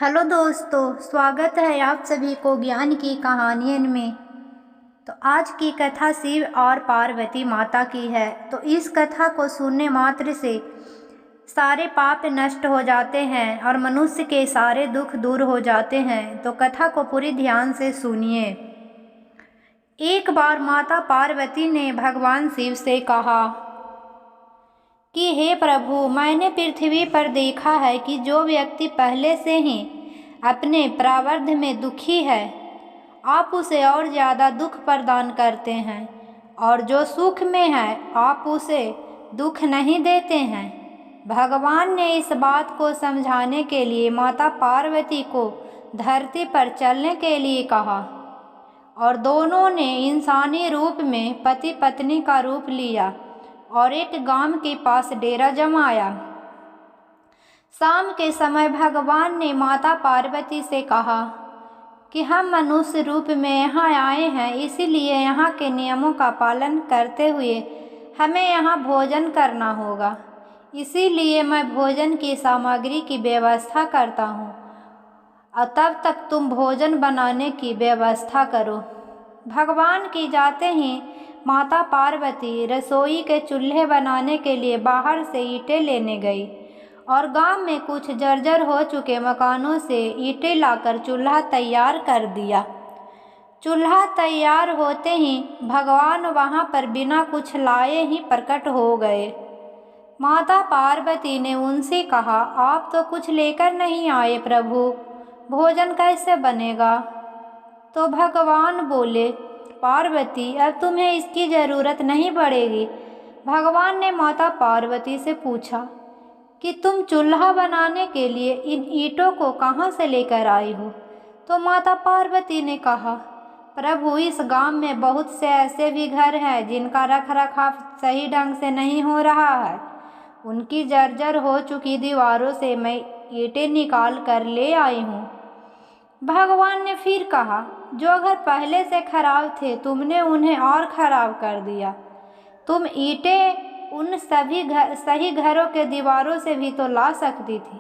Hello दोस्तों, स्वागत है आप सभी को ज्ञान की कहानियों में। तो आज की कथा शिव और पार्वती माता की है। तो इस कथा को सुनने मात्र से सारे पाप नष्ट हो जाते हैं और मनुष्य के सारे दुख दूर हो जाते हैं। तो कथा को पूरी ध्यान से सुनिए। एक बार माता पार्वती ने भगवान शिव से कहा कि हे प्रभु, मैंने पृथ्वी पर देखा है कि जो व्यक्ति पहले से ही अपने प्रारब्ध में दुखी है, आप उसे और ज़्यादा दुख प्रदान करते हैं, और जो सुख में है आप उसे दुख नहीं देते हैं। भगवान ने इस बात को समझाने के लिए माता पार्वती को धरती पर चलने के लिए कहा, और दोनों ने इंसानी रूप में पति पत्नी का रूप लिया और एक गांव के पास डेरा जमाया। शाम के समय भगवान ने माता पार्वती से कहा कि हम मनुष्य रूप में यहाँ आए हैं, इसीलिए यहाँ के नियमों का पालन करते हुए हमें यहाँ भोजन करना होगा। इसीलिए मैं भोजन की सामग्री की व्यवस्था करता हूँ, और तब तक तुम भोजन बनाने की व्यवस्था करो। भगवान की जाते ही माता पार्वती रसोई के चूल्हे बनाने के लिए बाहर से ईंटें लेने गई, और गांव में कुछ जर्जर हो चुके मकानों से ईंटें लाकर चूल्हा तैयार कर दिया। चूल्हा तैयार होते ही भगवान वहां पर बिना कुछ लाए ही प्रकट हो गए। माता पार्वती ने उनसे कहा, आप तो कुछ लेकर नहीं आए प्रभु, भोजन कैसे बनेगा? तो भगवान बोले, पार्वती, अब तुम्हें इसकी ज़रूरत नहीं पड़ेगी। भगवान ने माता पार्वती से पूछा कि तुम चूल्हा बनाने के लिए इन ईंटों को कहाँ से लेकर आई हो? तो माता पार्वती ने कहा, प्रभु, इस गांव में बहुत से ऐसे भी घर हैं जिनका रख रखाव सही ढंग से नहीं हो रहा है। उनकी जर्जर हो चुकी दीवारों से मैं ईंटें निकाल कर ले आई हूँ। भगवान ने फिर कहा, जो घर पहले से खराब थे तुमने उन्हें और खराब कर दिया। तुम ईंटें उन सही घरों के दीवारों से भी तो ला सकती थी।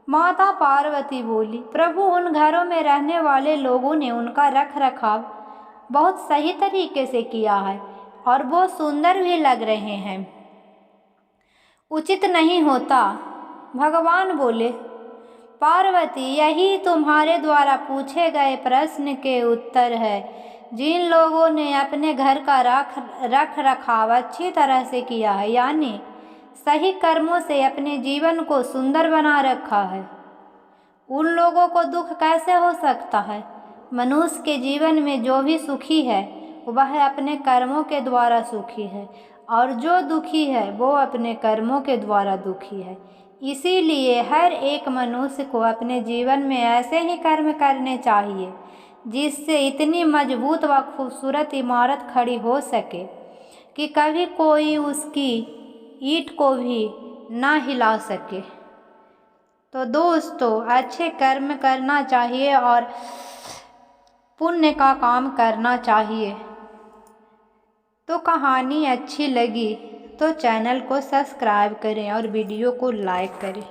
माता पार्वती बोली, प्रभु, उन घरों में रहने वाले लोगों ने उनका रख रखाव बहुत सही तरीके से किया है और वो सुंदर भी लग रहे हैं। उचित नहीं होता। भगवान बोले, पार्वती, यही तुम्हारे द्वारा पूछे गए प्रश्न के उत्तर है। जिन लोगों ने अपने घर का रख रखाव अच्छी तरह से किया है, यानी सही कर्मों से अपने जीवन को सुंदर बना रखा है, उन लोगों को दुख कैसे हो सकता है? मनुष्य के जीवन में जो भी सुखी है वह अपने कर्मों के द्वारा सुखी है, और जो दुखी है वो अपने कर्मों के द्वारा दुखी है। इसीलिए हर एक मनुष्य को अपने जीवन में ऐसे ही कर्म करने चाहिए जिससे इतनी मजबूत व खूबसूरत इमारत खड़ी हो सके कि कभी कोई उसकी ईंट को भी ना हिला सके। तो दोस्तों, अच्छे कर्म करना चाहिए और पुण्य का काम करना चाहिए। तो कहानी अच्छी लगी तो चैनल को सब्सक्राइब करें और वीडियो को लाइक करें।